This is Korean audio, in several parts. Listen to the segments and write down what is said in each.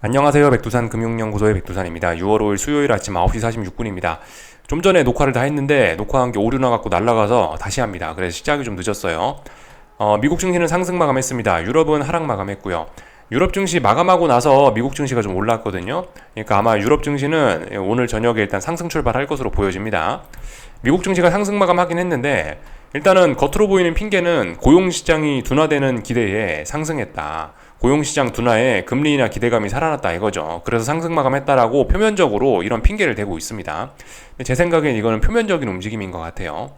안녕하세요. 백두산 금융연구소의 백두산입니다. 6월 5일 수요일 아침 9시 46분입니다. 좀 전에 녹화를 다 했는데 녹화한 게 오류 나갖고 날라가서 다시 합니다. 그래서 시작이 좀 늦었어요. 미국 증시는 상승 마감했습니다. 유럽은 하락 마감했고요. 유럽 증시 마감하고 나서 미국 증시가 좀 올랐거든요. 그러니까 아마 유럽 증시는 오늘 저녁에 일단 상승 출발할 것으로 보여집니다. 미국 증시가 상승 마감하긴 했는데 일단은 겉으로 보이는 핑계는 고용시장이 둔화되는 기대에 상승했다. 고용시장 둔화에 금리나 기대감이 살아났다 이거죠. 그래서 상승 마감했다라고 표면적으로 이런 핑계를 대고 있습니다. 근데 제 생각엔 이거는 표면적인 움직임인 것 같아요.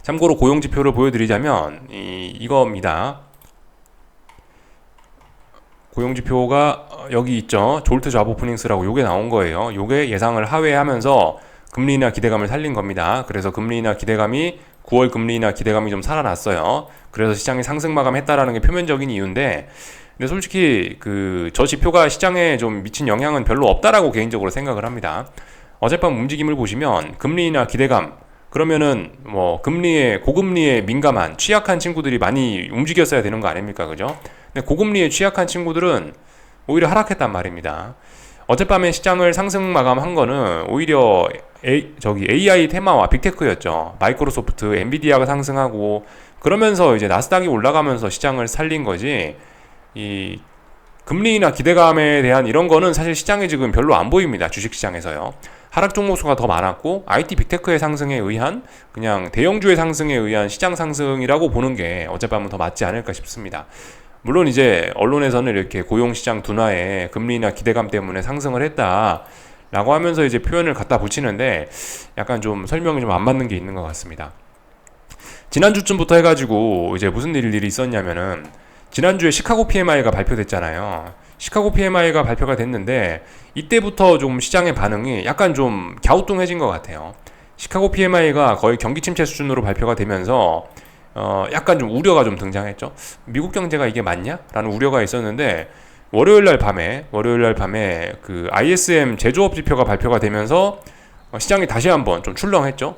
참고로 고용지표를 보여드리자면 이겁니다. 고용지표가 여기 있죠. 졸트 잡 오프닝스라고 요게 나온 거예요. 요게 예상을 하회하면서 금리나 기대감을 살린 겁니다. 그래서 금리나 기대감이 9월 금리나 기대감이 좀 살아났어요. 그래서 시장이 상승 마감했다라는 게 표면적인 이유인데, 근데 솔직히 저 지표가 시장에 좀 미친 영향은 별로 없다라고 개인적으로 생각을 합니다. 어젯밤 움직임을 보시면 금리나 기대감, 그러면은 고금리에 민감한 취약한 친구들이 많이 움직였어야 되는 거 아닙니까, 그죠? 근데 고금리에 취약한 친구들은 오히려 하락했단 말입니다. 어젯밤에 시장을 상승 마감한 거는 오히려 AI 테마와 빅테크였죠. 마이크로소프트, 엔비디아가 상승하고 그러면서 이제 나스닥이 올라가면서 시장을 살린 거지. 이 금리나 기대감에 대한 이런 거는 사실 시장에 지금 별로 안 보입니다. 주식시장에서요. 하락 종목 수가 더 많았고 IT 빅테크의 상승에 의한 그냥 대형주의 상승에 의한 시장 상승이라고 보는 게 어젯밤은 더 맞지 않을까 싶습니다. 물론 이제 언론에서는 이렇게 고용시장 둔화에 금리나 기대감 때문에 상승을 했다라고 하면서 이제 표현을 갖다 붙이는데 약간 좀 설명이 좀 안 맞는 게 있는 것 같습니다. 지난주쯤부터 해가지고 이제 무슨 일이 있었냐면은 지난주에 시카고 PMI가 발표됐잖아요. 시카고 PMI가 발표가 됐는데 이때부터 좀 시장의 반응이 약간 좀 갸우뚱해진 것 같아요. 시카고 PMI가 거의 경기 침체 수준으로 발표가 되면서 약간 좀 우려가 좀 등장했죠. 미국 경제가 이게 맞냐? 라는 우려가 있었는데 월요일날 밤에 그 ISM 제조업 지표가 발표가 되면서 시장이 다시 한번 좀 출렁했죠.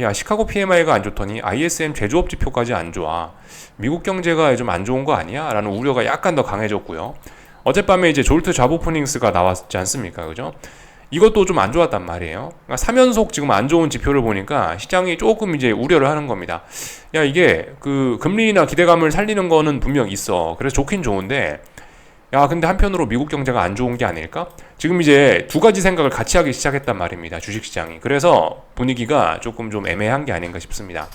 야, 시카고 PMI가 안 좋더니 ISM 제조업 지표까지 안 좋아. 미국 경제가 좀 안 좋은 거 아니야? 라는 우려가 약간 더 강해졌고요. 어젯밤에 이제 졸트 잡 오프닝스가 나왔지 않습니까? 그죠? 이것도 좀 안 좋았단 말이에요. 그러니까 3연속 지금 안 좋은 지표를 보니까 시장이 조금 이제 우려를 하는 겁니다. 야, 이게 금리나 기대감을 살리는 거는 분명 있어. 그래서 좋긴 좋은데, 야, 근데 한편으로 미국 경제가 안 좋은 게 아닐까? 지금 이제 두 가지 생각을 같이 하기 시작했단 말입니다. 주식시장이. 그래서 분위기가 조금 좀 애매한 게 아닌가 싶습니다.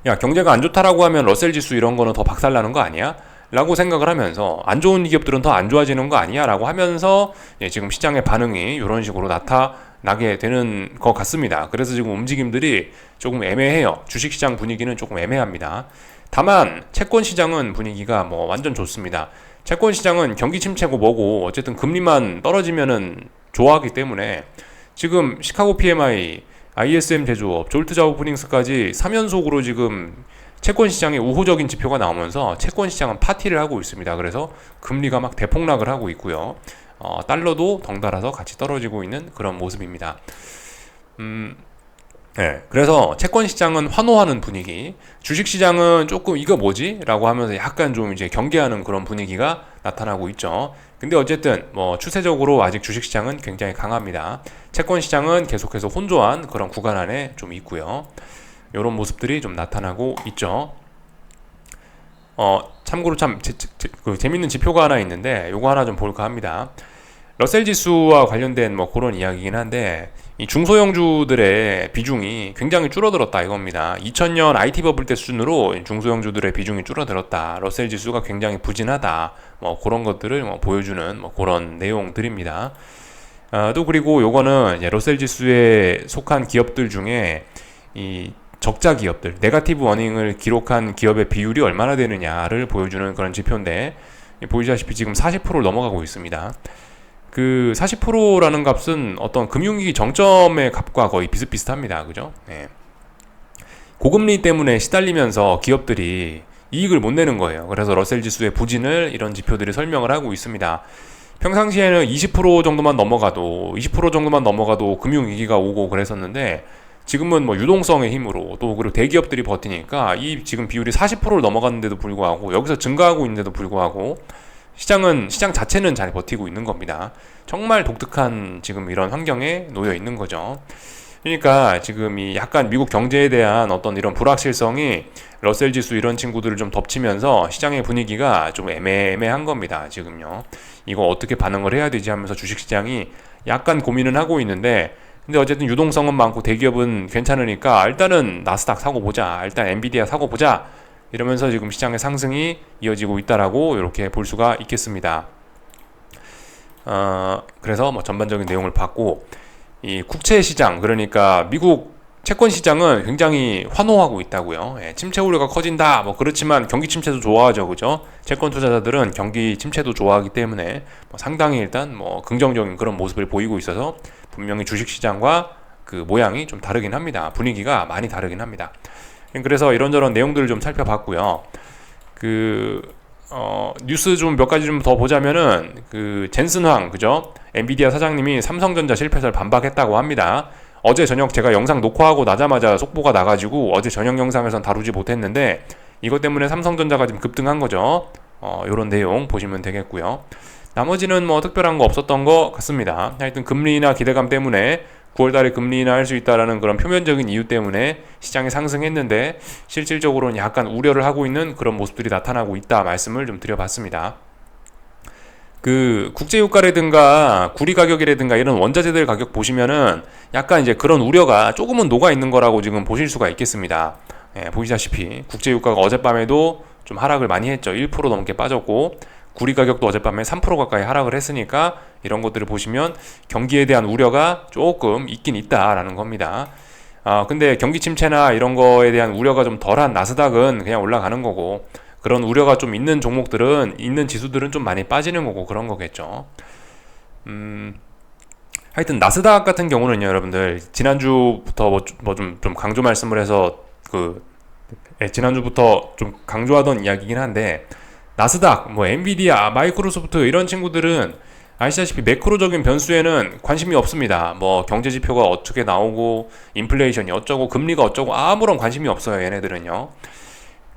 야, 경제가 안 좋다라고 하면 러셀 지수 이런 거는 더 박살나는 거 아니야? 라고 생각을 하면서 안 좋은 기업들은 더 안 좋아지는 거 아니야? 라고 하면서 지금 시장의 반응이 이런 식으로 나타나게 되는 것 같습니다. 그래서 지금 움직임들이 조금 애매해요. 주식시장 분위기는 조금 애매합니다. 다만 채권시장은 분위기가 완전 좋습니다. 채권시장은 경기 침체고 뭐고 어쨌든 금리만 떨어지면은 좋아하기 때문에 지금 시카고 PMI, ISM 제조업, 졸트 잡 오프닝스까지 3연속으로 지금 채권시장에 우호적인 지표가 나오면서 채권시장은 파티를 하고 있습니다. 그래서 금리가 막 대폭락을 하고 있고요. 달러도 덩달아서 같이 떨어지고 있는 그런 모습입니다. 네, 그래서 채권시장은 환호하는 분위기, 주식시장은 조금 이거 뭐지? 라고 하면서 약간 좀 이제 경계하는 그런 분위기가 나타나고 있죠. 근데 어쨌든 추세적으로 아직 주식시장은 굉장히 강합니다. 채권시장은 계속해서 혼조한 그런 구간 안에 좀 있고요. 이런 모습들이 좀 나타나고 있죠. 참고로 참 재밌는 지표가 하나 있는데 요거 하나 좀 볼까 합니다. 러셀 지수와 관련된 그런 이야기긴 한데 이 중소형주들의 비중이 굉장히 줄어들었다 이겁니다. 2000년 IT 버블 때 수준으로 중소형주들의 비중이 줄어들었다. 러셀 지수가 굉장히 부진하다. 그런 것들을 보여주는 그런 내용들입니다. 또 그리고 요거는 이제 러셀 지수에 속한 기업들 중에 이 적자 기업들, 네거티브 어닝을 기록한 기업의 비율이 얼마나 되느냐를 보여주는 그런 지표인데 보이시다시피 지금 40%를 넘어가고 있습니다. 그 40%라는 값은 어떤 금융위기 정점의 값과 거의 비슷비슷합니다. 그죠? 네. 고금리 때문에 시달리면서 기업들이 이익을 못 내는 거예요. 그래서 러셀 지수의 부진을 이런 지표들이 설명을 하고 있습니다. 평상시에는 20% 정도만 넘어가도 20% 정도만 넘어가도 금융위기가 오고 그랬었는데 지금은 유동성의 힘으로 또 그리고 대기업들이 버티니까 이 지금 비율이 40%를 넘어갔는데도 불구하고 여기서 증가하고 있는데도 불구하고 시장 자체는 잘 버티고 있는 겁니다. 정말 독특한 지금 이런 환경에 놓여 있는 거죠. 그러니까 지금 이 약간 미국 경제에 대한 어떤 이런 불확실성이 러셀 지수 이런 친구들을 좀 덮치면서 시장의 분위기가 좀 애매한 겁니다. 지금요. 이거 어떻게 반응을 해야 되지 하면서 주식시장이 약간 고민은 하고 있는데, 근데 어쨌든 유동성은 많고 대기업은 괜찮으니까 일단은 나스닥 사고 보자, 일단 엔비디아 사고 보자, 이러면서 지금 시장의 상승이 이어지고 있다라고 이렇게 볼 수가 있겠습니다. 그래서 뭐 전반적인 내용을 봤고, 이 국채 시장, 그러니까 미국 채권 시장은 굉장히 환호하고 있다고요. 침체 우려가 커진다, 뭐 그렇지만 경기 침체도 좋아하죠, 그죠? 채권 투자자들은 경기 침체도 좋아하기 때문에 뭐 상당히 일단 뭐 긍정적인 그런 모습을 보이고 있어서 분명히 주식 시장과 그 모양이 좀 다르긴 합니다. 분위기가 많이 다르긴 합니다. 그래서 이런저런 내용들을 좀 살펴봤고요. 뉴스 좀 몇 가지 좀 더 보자면은 젠슨 황, 그죠? 엔비디아 사장님이 삼성전자 실패설 반박했다고 합니다. 어제 저녁 제가 영상 녹화하고 나자마자 속보가 나가지고 어제 저녁 영상에선 다루지 못했는데, 이것 때문에 삼성전자가 지금 급등한 거죠. 요런 내용 보시면 되겠고요. 나머지는 뭐 특별한 거 없었던 것 같습니다. 하여튼 금리 인하 기대감 때문에 9월달에 금리 인하할 수 있다라는 그런 표면적인 이유 때문에 시장이 상승했는데, 실질적으로는 약간 우려를 하고 있는 그런 모습들이 나타나고 있다 말씀을 좀 드려봤습니다. 국제유가라든가 구리 가격이라든가 이런 원자재들 가격 보시면은 약간 이제 그런 우려가 조금은 녹아 있는 거라고 지금 보실 수가 있겠습니다. 보시다시피 국제유가가 어젯밤에도 좀 하락을 많이 했죠. 1% 넘게 빠졌고, 구리 가격도 어젯밤에 3% 가까이 하락을 했으니까 이런 것들을 보시면 경기에 대한 우려가 조금 있긴 있다라는 겁니다. 근데 경기 침체나 이런 거에 대한 우려가 좀 덜한 나스닥은 그냥 올라가는 거고, 그런 우려가 좀 있는 종목들은, 있는 지수들은 좀 많이 빠지는 거고, 그런 거겠죠. 하여튼 나스닥 같은 경우는요, 여러분들 지난주부터 좀 강조 말씀을 해서 지난주부터 좀 강조하던 이야기긴 한데, 나스닥, 뭐 엔비디아, 마이크로소프트 이런 친구들은 아시다시피 매크로적인 변수에는 관심이 없습니다. 뭐 경제 지표가 어떻게 나오고 인플레이션이 어쩌고 금리가 어쩌고 아무런 관심이 없어요. 얘네들은요.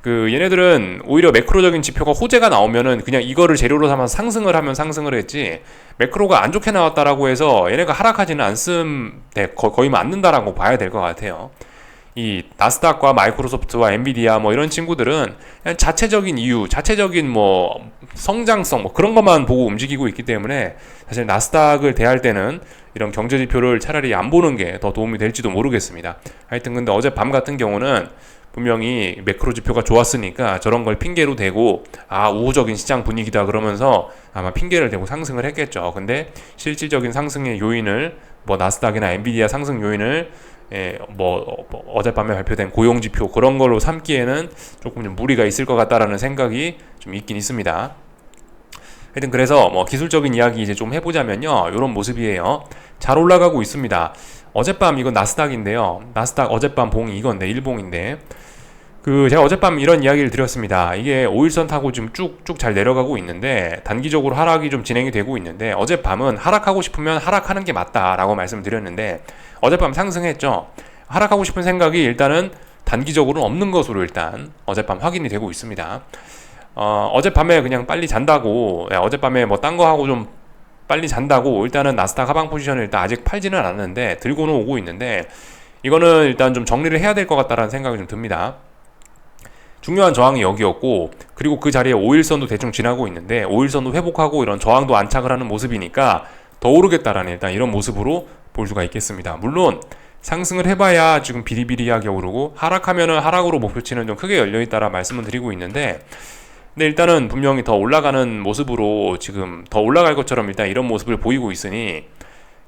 얘네들은 오히려 매크로적인 지표가 호재가 나오면은 그냥 이거를 재료로 삼아서 상승을 하면 상승을 했지, 매크로가 안 좋게 나왔다라고 해서 얘네가 하락하지는 거의 맞는다라고 봐야 될 것 같아요. 이 나스닥과 마이크로소프트와 엔비디아 뭐 이런 친구들은 그냥 자체적인 이유, 자체적인 뭐 성장성 뭐 그런 것만 보고 움직이고 있기 때문에, 사실 나스닥을 대할 때는 이런 경제 지표를 차라리 안 보는 게 더 도움이 될지도 모르겠습니다. 하여튼 근데 어젯밤 같은 경우는 분명히 매크로 지표가 좋았으니까 저런 걸 핑계로 대고 우호적인 시장 분위기다 그러면서 아마 핑계를 대고 상승을 했겠죠. 근데 실질적인 상승의 요인을 뭐 나스닥이나 엔비디아 상승 요인을 어젯밤에 발표된 고용지표 그런 걸로 삼기에는 조금 좀 무리가 있을 것 같다라는 생각이 좀 있긴 있습니다. 하여튼 그래서 뭐 기술적인 이야기 이제 좀 해보자면요, 이런 모습이에요. 잘 올라가고 있습니다. 어젯밤 이건 나스닥인데요. 나스닥 어젯밤 봉이 이건데 일봉인데, 제가 어젯밤 이런 이야기를 드렸습니다. 이게 5일선 타고 지금 쭉쭉 잘 내려가고 있는데 단기적으로 하락이 좀 진행이 되고 있는데, 어젯밤은 하락하고 싶으면 하락하는 게 맞다라고 말씀을 드렸는데 어젯밤 상승했죠. 하락하고 싶은 생각이 일단은 단기적으로는 없는 것으로 일단 어젯밤 확인이 되고 있습니다. 어젯밤에 그냥 빨리 잔다고, 어젯밤에 뭐 딴 거 하고 좀 빨리 잔다고 일단은 나스닥 하방 포지션을 일단 아직 팔지는 않았는데 들고는 오고 있는데, 이거는 일단 좀 정리를 해야 될 것 같다라는 생각이 좀 듭니다. 중요한 저항이 여기였고, 그리고 그 자리에 5일선도 대충 지나고 있는데 5일선도 회복하고 이런 저항도 안착을 하는 모습이니까 더 오르겠다라는 일단 이런 모습으로 볼 수가 있겠습니다. 물론 상승을 해봐야 지금 비리비리하게 오르고, 하락하면은 하락으로 목표치는 좀 크게 열려있다라 말씀을 드리고 있는데, 근데 일단은 분명히 더 올라가는 모습으로 지금 더 올라갈 것처럼 일단 이런 모습을 보이고 있으니,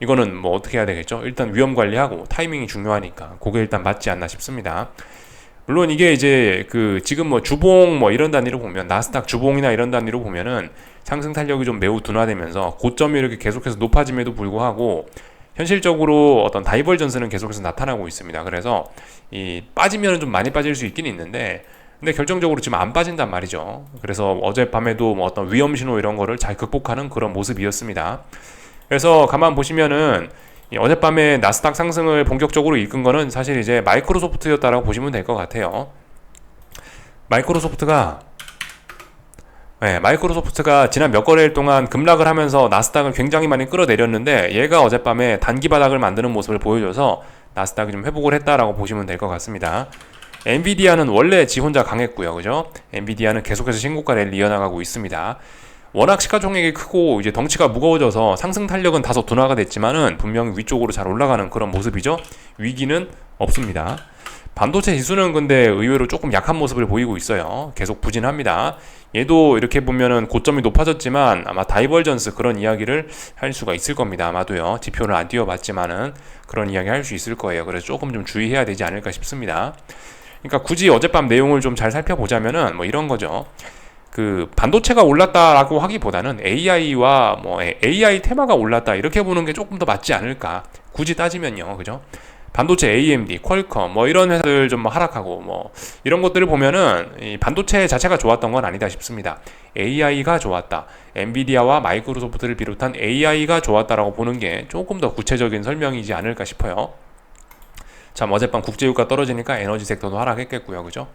이거는 뭐 어떻게 해야 되겠죠? 일단 위험 관리하고 타이밍이 중요하니까 그게 일단 맞지 않나 싶습니다. 물론 이게 이제 지금 뭐 주봉 뭐 이런 단위로 보면, 나스닥 주봉이나 이런 단위로 보면은 상승 탄력이 좀 매우 둔화되면서 고점이 이렇게 계속해서 높아짐에도 불구하고 현실적으로 어떤 다이버전스는 계속해서 나타나고 있습니다. 그래서 빠지면은 좀 많이 빠질 수 있긴 있는데, 근데 결정적으로 지금 안 빠진단 말이죠. 그래서 어젯밤에도 뭐 어떤 위험 신호 이런 거를 잘 극복하는 그런 모습이었습니다. 그래서 가만 보시면은 어젯밤에 나스닥 상승을 본격적으로 이끈 거는 사실 이제 마이크로소프트였다라고 보시면 될 것 같아요. 마이크로소프트가 마이크로소프트가 지난 몇 거래일 동안 급락을 하면서 나스닥을 굉장히 많이 끌어내렸는데 얘가 어젯밤에 단기 바닥을 만드는 모습을 보여줘서 나스닥이 좀 회복을 했다라고 보시면 될 것 같습니다. 엔비디아는 원래 지 혼자 강했고요, 그죠? 엔비디아는 계속해서 신고가 랠리 이어나가고 있습니다. 워낙 시가총액이 크고 이제 덩치가 무거워져서 상승 탄력은 다소 둔화가 됐지만은 분명히 위쪽으로 잘 올라가는 그런 모습이죠. 위기는 없습니다. 반도체 지수는 근데 의외로 조금 약한 모습을 보이고 있어요. 계속 부진합니다. 얘도 이렇게 보면은 고점이 높아졌지만 아마 다이버전스 그런 이야기를 할 수가 있을 겁니다. 아마도요. 지표를 안 띄워봤지만은 그런 이야기 할 수 있을 거예요. 그래서 조금 좀 주의해야 되지 않을까 싶습니다. 그러니까 굳이 어젯밤 내용을 좀 잘 살펴보자면은 뭐 이런 거죠. 그 반도체가 올랐다라고 하기보다는 AI와 뭐 AI 테마가 올랐다 이렇게 보는 게 조금 더 맞지 않을까. 굳이 따지면요, 그죠? 반도체 AMD, 퀄컴 뭐 이런 회사들 좀 하락하고 뭐 이런 것들을 보면은 이 반도체 자체가 좋았던 건 아니다 싶습니다. AI가 좋았다. 엔비디아와 마이크로소프트를 비롯한 AI가 좋았다라고 보는 게 조금 더 구체적인 설명이지 않을까 싶어요. 참 어젯밤 국제유가 떨어지니까 에너지 섹터도 하락했겠고요, 그죠?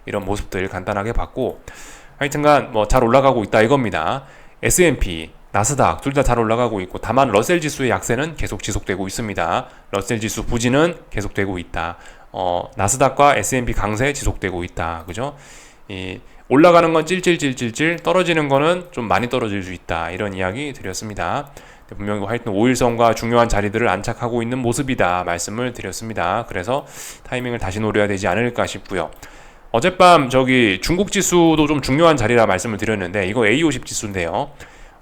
이런 모습들 간단하게 봤고 하여튼간 뭐 잘 올라가고 있다 이겁니다. S&P, 나스닥 둘 다 잘 올라가고 있고 다만 러셀 지수의 약세는 계속 지속되고 있습니다. 러셀 지수 부진은 계속되고 있다. 나스닥과 S&P 강세 지속되고 있다. 그죠? 올라가는 건 찔찔찔찔찔 떨어지는 거는 좀 많이 떨어질 수 있다. 이런 이야기 드렸습니다. 분명히 하여튼 5일선과 중요한 자리들을 안착하고 있는 모습이다 말씀을 드렸습니다. 그래서 타이밍을 다시 노려야 되지 않을까 싶고요. 어젯밤 저기 중국 지수도 좀 중요한 자리라 말씀을 드렸는데 이거 A50 지수인데요.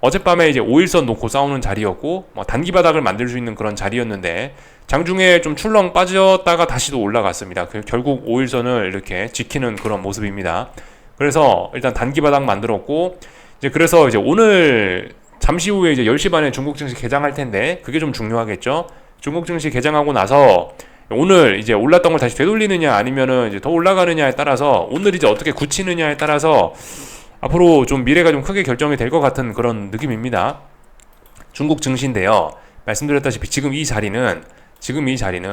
어젯밤에 이제 5일선 놓고 싸우는 자리였고 뭐 단기 바닥을 만들 수 있는 그런 자리였는데 장중에 좀 출렁 빠졌다가 다시 또 올라갔습니다. 결국 5일선을 이렇게 지키는 그런 모습입니다. 그래서 일단 단기 바닥 만들었고 이제 그래서 이제 오늘 잠시 후에 이제 10시 반에 중국 증시 개장할 텐데 그게 좀 중요하겠죠. 중국 증시 개장하고 나서 오늘 이제 올랐던 걸 다시 되돌리느냐 아니면은 이제 더 올라가느냐에 따라서 오늘 이제 어떻게 굳히느냐에 따라서 앞으로 좀 미래가 좀 크게 결정이 될 것 같은 그런 느낌입니다. 중국 증시인데요. 말씀드렸다시피 지금 이 자리는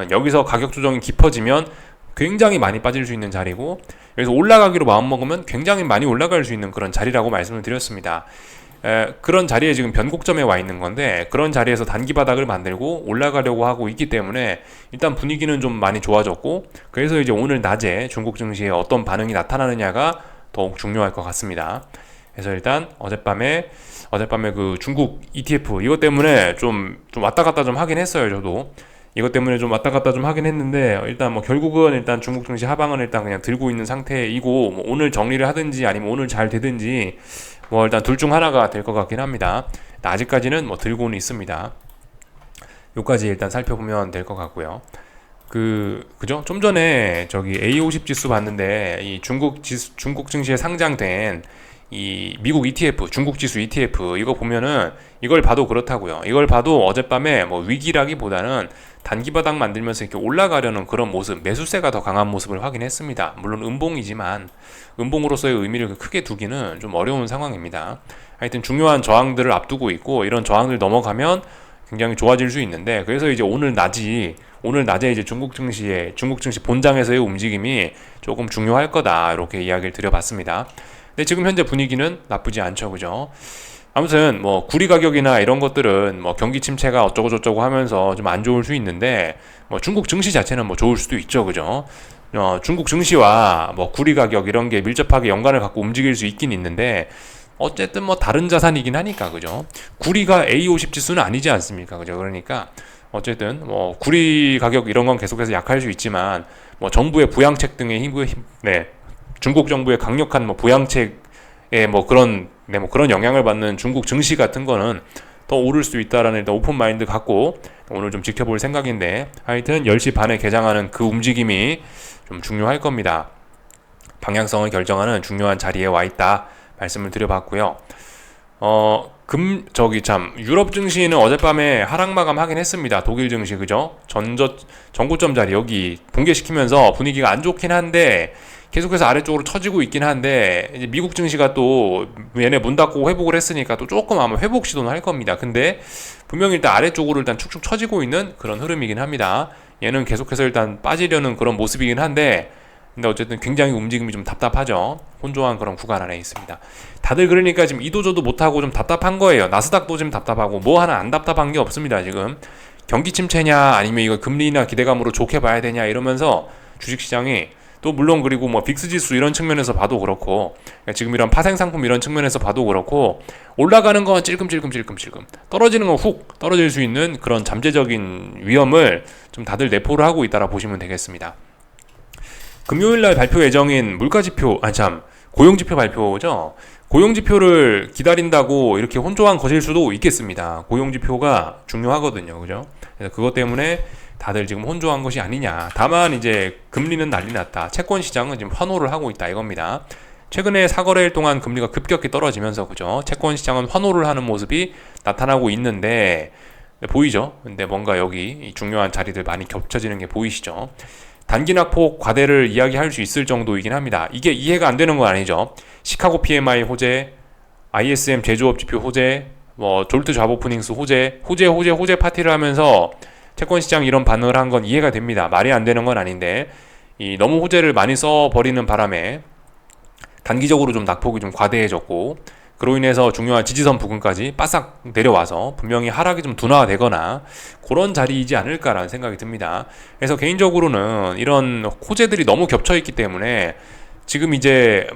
여기서 가격 조정이 깊어지면 굉장히 많이 빠질 수 있는 자리고 여기서 올라가기로 마음먹으면 굉장히 많이 올라갈 수 있는 그런 자리라고 말씀을 드렸습니다. 그런 자리에 지금 변곡점에 와 있는 건데 그런 자리에서 단기 바닥을 만들고 올라가려고 하고 있기 때문에 일단 분위기는 좀 많이 좋아졌고 그래서 이제 오늘 낮에 중국 증시에 어떤 반응이 나타나느냐가 더욱 중요할 것 같습니다. 그래서 일단 어젯밤에 그 중국 ETF 이것 때문에 좀 왔다 갔다 좀 하긴 했어요. 저도 이것 때문에 좀 왔다 갔다 좀 하긴 했는데 일단 뭐 결국은 일단 중국 증시 하방은 일단 그냥 들고 있는 상태이고 뭐 오늘 정리를 하든지 아니면 오늘 잘 되든지 뭐 일단 둘 중 하나가 될 것 같긴 합니다. 아직까지는 뭐 들고는 있습니다. 요까지 일단 살펴보면 될 것 같고요. 그죠? 좀 전에 저기 A50 지수 봤는데 이 중국 증시에 상장된 이 미국 ETF, 중국 지수 ETF 이거 보면은 이걸 봐도 그렇다고요. 이걸 봐도 어젯밤에 뭐 위기라기보다는 단기 바닥 만들면서 이렇게 올라가려는 그런 모습, 매수세가 더 강한 모습을 확인했습니다. 물론 음봉이지만 음봉으로서의 의미를 크게 두기는 좀 어려운 상황입니다. 하여튼 중요한 저항들을 앞두고 있고 이런 저항을 넘어가면 굉장히 좋아질 수 있는데 그래서 이제 오늘 낮에 이제 중국 증시 본장에서의 움직임이 조금 중요할 거다 이렇게 이야기를 드려봤습니다. 근데 지금 현재 분위기는 나쁘지 않죠, 그죠? 아무튼 뭐 구리 가격이나 이런 것들은 뭐 경기 침체가 어쩌고 저쩌고 하면서 좀 안 좋을 수 있는데 뭐 중국 증시 자체는 뭐 좋을 수도 있죠, 그죠? 중국 증시와 뭐 구리 가격 이런 게 밀접하게 연관을 갖고 움직일 수 있긴 있는데 어쨌든 뭐 다른 자산이긴 하니까, 그죠? 구리가 A50 지수는 아니지 않습니까, 그죠? 그러니까 어쨌든 뭐 구리 가격 이런 건 계속해서 약할 수 있지만 뭐 정부의 부양책 등의 중국 정부의 강력한 뭐 부양책에 뭐 그런 영향을 받는 중국 증시 같은 거는 더 오를 수 있다라는 일단 오픈 마인드 갖고 오늘 좀 지켜볼 생각인데 하여튼 10시 반에 개장하는 그 움직임이 좀 중요할 겁니다. 방향성을 결정하는 중요한 자리에 와 있다 말씀을 드려봤고요. 유럽 증시는 어젯밤에 하락 마감하긴 했습니다. 독일 증시, 그죠? 전고점 자리 여기 붕괴시키면서 분위기가 안 좋긴 한데 계속해서 아래쪽으로 처지고 있긴 한데 이제 미국 증시가 또 얘네 문 닫고 회복을 했으니까 또 조금 아마 회복 시도는 할 겁니다. 근데 분명히 일단 아래쪽으로 일단 축축 처지고 있는 그런 흐름이긴 합니다. 얘는 계속해서 일단 빠지려는 그런 모습이긴 한데 근데 어쨌든 굉장히 움직임이 좀 답답하죠. 혼조한 그런 구간 안에 있습니다. 다들 그러니까 지금 이도저도 못하고 좀 답답한 거예요. 나스닥도 지금 답답하고 뭐 하나 안 답답한 게 없습니다. 지금 경기 침체냐 아니면 이거 금리나 기대감으로 좋게 봐야 되냐 이러면서 주식시장이 또 물론 그리고 뭐 빅스지수 이런 측면에서 봐도 그렇고 지금 이런 파생상품 이런 측면에서 봐도 그렇고 올라가는 건 찔끔찔끔 떨어지는 건 훅 떨어질 수 있는 그런 잠재적인 위험을 좀 다들 내포를 하고 있다라 보시면 되겠습니다. 금요일날 발표 예정인 물가지표 고용지표 발표죠. 고용지표를 기다린다고 이렇게 혼조한 것일 수도 있겠습니다. 고용지표가 중요하거든요. 그죠? 그래서 그것 때문에 다들 지금 혼조한 것이 아니냐. 다만 이제 금리는 난리 났다. 채권 시장은 지금 환호를 하고 있다 이겁니다. 최근에 4거래일 동안 금리가 급격히 떨어지면서 그죠? 채권 시장은 환호를 하는 모습이 나타나고 있는데 보이죠? 근데 뭔가 여기 중요한 자리들 많이 겹쳐지는 게 보이시죠? 단기 낙폭 과대를 이야기할 수 있을 정도이긴 합니다. 이게 이해가 안 되는 건 아니죠. 시카고 PMI 호재, ISM 제조업 지표 호재, 뭐 졸트 잡 오프닝스 호재 파티를 하면서 채권 시장 이런 반응을 한 건 이해가 됩니다. 말이 안 되는 건 아닌데 너무 호재를 많이 써버리는 바람에 단기적으로 좀 낙폭이 좀 과대해졌고 그로 인해서 중요한 지지선 부근까지 바싹 내려와서 분명히 하락이 좀 둔화되거나 그런 자리이지 않을까라는 생각이 듭니다. 그래서 개인적으로는 이런 호재들이 너무 겹쳐있기 때문에 지금 이제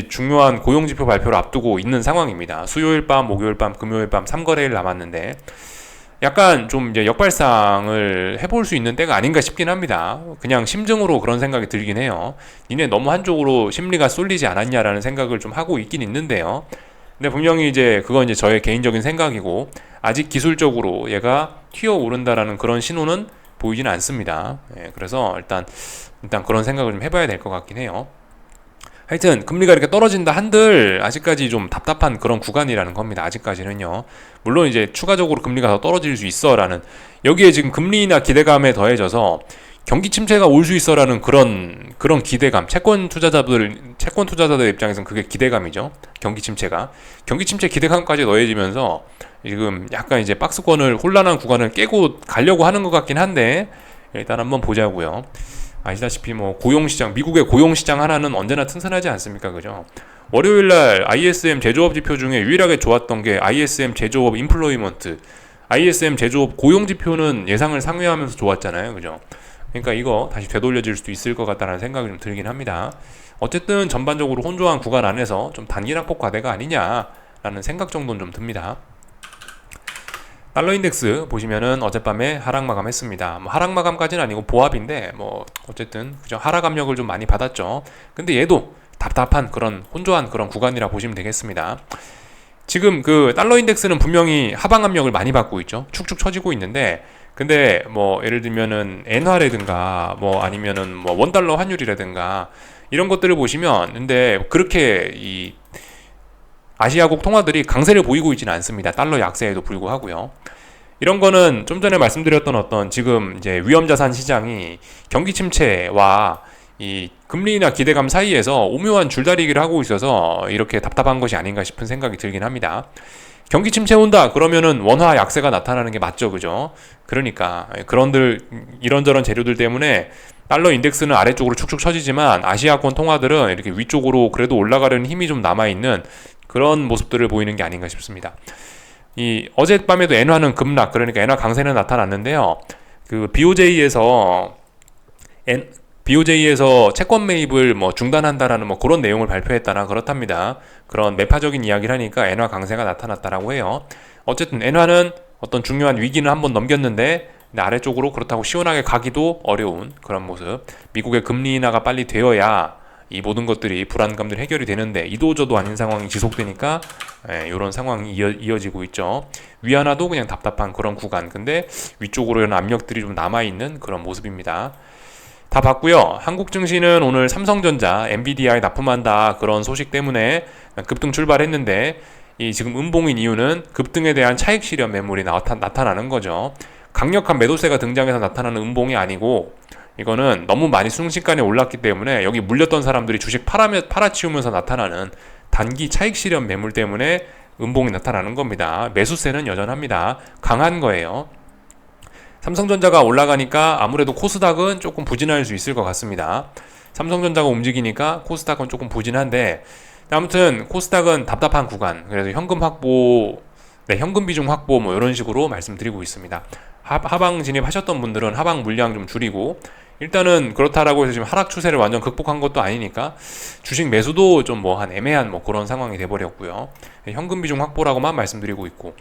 중요한 고용지표 발표를 앞두고 있는 상황입니다. 수요일 밤, 목요일 밤, 금요일 밤 3거래일 남았는데 약간 좀 이제 역발상을 해볼 수 있는 때가 아닌가 싶긴 합니다. 그냥 심증으로 그런 생각이 들긴 해요. 니네 너무 한쪽으로 심리가 쏠리지 않았냐라는 생각을 좀 하고 있긴 있는데요. 근데 분명히 그건 이제 저의 개인적인 생각이고 아직 기술적으로 얘가 튀어오른다라는 그런 신호는 보이지는 않습니다. 그래서 일단 그런 생각을 좀 해봐야 될 것 같긴 해요. 하여튼 금리가 이렇게 떨어진다 한들 아직까지 좀 답답한 그런 구간이라는 겁니다. 아직까지는요. 물론 이제 추가적으로 금리가 더 떨어질 수 있어라는 여기에 지금 금리나 기대감에 더해져서 경기 침체가 올 수 있어라는 그런 기대감. 채권 투자자들 입장에서는 그게 기대감이죠. 경기 침체 기대감까지 더해지면서 지금 약간 이제 박스권을 혼란한 구간을 깨고 가려고 하는 것 같긴 한데 일단 한번 보자고요. 아시다시피 미국의 고용시장 하나는 언제나 튼튼하지 않습니까? 그죠? 월요일날 ISM 제조업 지표 중에 유일하게 좋았던 게 ISM 제조업 인플로이먼트, ISM 제조업 고용 지표는 예상을 상회하면서 좋았잖아요. 그죠? 그러니까 이거 다시 되돌려질 수도 있을 것 같다는 생각이 좀 들긴 합니다. 어쨌든 전반적으로 혼조한 구간 안에서 좀 단기 낙폭 과대가 아니냐라는 생각 정도는 좀 듭니다. 달러 인덱스 보시면은 어젯밤에 하락 마감했습니다. 하락 마감까지는 아니고 보합인데 어쨌든 그죠? 하락 압력을 좀 많이 받았죠. 근데 얘도 답답한 그런 혼조한 그런 구간이라 보시면 되겠습니다. 지금 그 달러 인덱스는 분명히 하방 압력을 많이 받고 있죠. 축축 처지고 있는데 근데 예를 들면은 엔화라든가 아니면은 원달러 환율이라든가 이런 것들을 보시면 근데 그렇게 이 아시아국 통화들이 강세를 보이고 있지는 않습니다. 달러 약세에도 불구하고요. 이런 거는 좀 전에 말씀드렸던 지금 이제 위험자산 시장이 경기 침체와 이 금리나 기대감 사이에서 오묘한 줄다리기를 하고 있어서 이렇게 답답한 것이 아닌가 싶은 생각이 들긴 합니다. 경기 침체 온다 그러면은 원화 약세가 나타나는 게 맞죠, 그죠? 그러니까 이런저런 재료들 때문에 달러 인덱스는 아래쪽으로 축축 처지지만 아시아권 통화들은 이렇게 위쪽으로 그래도 올라가려는 힘이 좀 남아있는 그런 모습들을 보이는 게 아닌가 싶습니다. 이 어젯밤에도 엔화는 급락, 그러니까 엔화 강세는 나타났는데요. 그 BOJ에서 채권 매입을 중단한다라는 그런 내용을 발표했다나 그렇답니다. 그런 매파적인 이야기를 하니까 엔화 강세가 나타났다라고 해요. 어쨌든 엔화는 어떤 중요한 위기는 한번 넘겼는데 아래쪽으로 그렇다고 시원하게 가기도 어려운 그런 모습. 미국의 금리 인하가 빨리 되어야 이 모든 것들이 불안감들이 해결이 되는데 이도저도 아닌 상황이 지속되니까 이런 상황이 이어지고 있죠. 위안화도 그냥 답답한 그런 구간. 근데 위쪽으로 이런 압력들이 좀 남아있는 그런 모습입니다. 다 봤고요. 한국 증시는 오늘 삼성전자, 엔비디아에 납품한다 그런 소식 때문에 급등 출발했는데 이 지금 음봉인 이유는 급등에 대한 차익 실현 매물이 나타나는 거죠. 강력한 매도세가 등장해서 나타나는 음봉이 아니고 이거는 너무 많이 순식간에 올랐기 때문에 여기 물렸던 사람들이 주식 팔아치우면서 나타나는 단기 차익 실현 매물 때문에 음봉이 나타나는 겁니다. 매수세는 여전합니다. 강한 거예요. 삼성전자가 올라가니까 아무래도 코스닥은 조금 부진할 수 있을 것 같습니다. 삼성전자가 움직이니까 코스닥은 조금 부진한데, 아무튼 코스닥은 답답한 구간. 그래서 현금 확보, 네, 현금 비중 확보 뭐 이런 식으로 말씀드리고 있습니다. 하방 진입하셨던 분들은 하방 물량 좀 줄이고, 일단은 그렇다라고 해서 지금 하락 추세를 완전 극복한 것도 아니니까 주식 매수도 좀 뭐 한 애매한 뭐 그런 상황이 돼버렸고요. 현금 비중 확보라고만 말씀드리고 있고,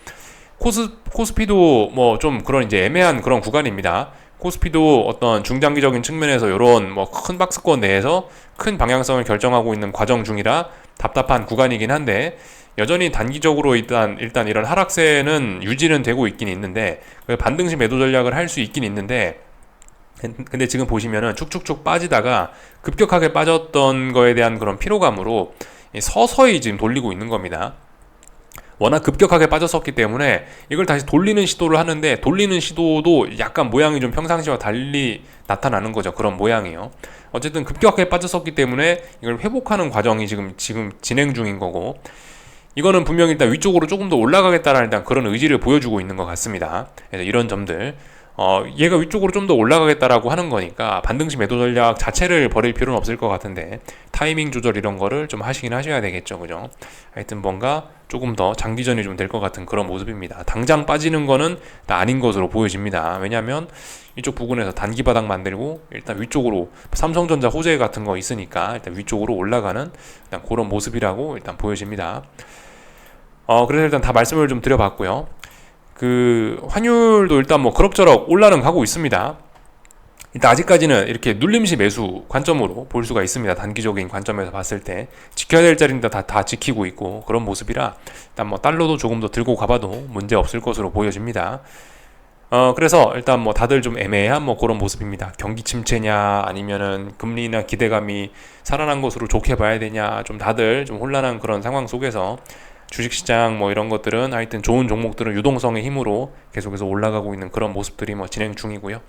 코스피도 뭐 좀 그런 이제 애매한 그런 구간입니다. 코스피도 어떤 중장기적인 측면에서 이런 뭐 큰 박스권 내에서 큰 방향성을 결정하고 있는 과정 중이라 답답한 구간이긴 한데, 여전히 단기적으로 일단 이런 하락세는 유지는 되고 있긴 있는데, 반등시 매도 전략을 할 수 있긴 있는데, 근데 지금 보시면은 쭉쭉쭉 빠지다가 급격하게 빠졌던 거에 대한 그런 피로감으로 서서히 지금 돌리고 있는 겁니다. 워낙 급격하게 빠졌었기 때문에 이걸 다시 돌리는 시도를 하는데, 돌리는 시도도 약간 모양이 좀 평상시와 달리 나타나는 거죠. 그런 모양이요. 어쨌든 급격하게 빠졌었기 때문에 이걸 회복하는 과정이 지금 진행 중인 거고, 이거는 분명히 일단 위쪽으로 조금 더 올라가겠다라는 일단 그런 의지를 보여주고 있는 것 같습니다. 그래서 이런 점들, 얘가 위쪽으로 좀 더 올라가겠다라고 하는 거니까 반등시 매도 전략 자체를 버릴 필요는 없을 것 같은데, 타이밍 조절 이런 거를 좀 하시긴 하셔야 되겠죠. 그죠? 하여튼 뭔가 조금 더 장기전이 좀 될 것 같은 그런 모습입니다. 당장 빠지는 거는 아닌 것으로 보여집니다. 왜냐하면 이쪽 부근에서 단기 바닥 만들고 일단 위쪽으로 삼성전자 호재 같은 거 있으니까 일단 위쪽으로 올라가는 일단 그런 모습이라고 일단 보여집니다. 그래서 일단 다 말씀을 좀 드려봤고요. 그 환율도 일단 뭐 그럭저럭 올라는 가고 있습니다. 일단 아직까지는 이렇게 눌림시 매수 관점으로 볼 수가 있습니다. 단기적인 관점에서 봤을 때 지켜야 될 자리인데 다 지키고 있고 그런 모습이라, 일단 뭐 달러도 조금 더 들고 가봐도 문제 없을 것으로 보여집니다. 그래서 일단 뭐 다들 좀 애매한 뭐 그런 모습입니다. 경기 침체냐 아니면은 금리나 기대감이 살아난 것으로 좋게 봐야 되냐, 좀 다들 좀 혼란한 그런 상황 속에서 주식시장 뭐 이런 것들은 하여튼 좋은 종목들은 유동성의 힘으로 계속해서 올라가고 있는 그런 모습들이 뭐 진행 중이고요.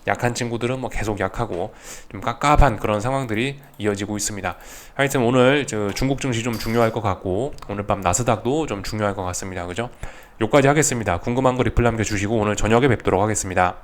약한 친구들은 뭐 계속 약하고 좀 깝깝한 그런 상황들이 이어지고 있습니다. 하여튼 오늘 중국 증시 좀 중요할 것 같고, 오늘 밤 나스닥도 좀 중요할 것 같습니다. 그죠? 여기까지 하겠습니다. 궁금한 거 리플 남겨주시고 오늘 저녁에 뵙도록 하겠습니다.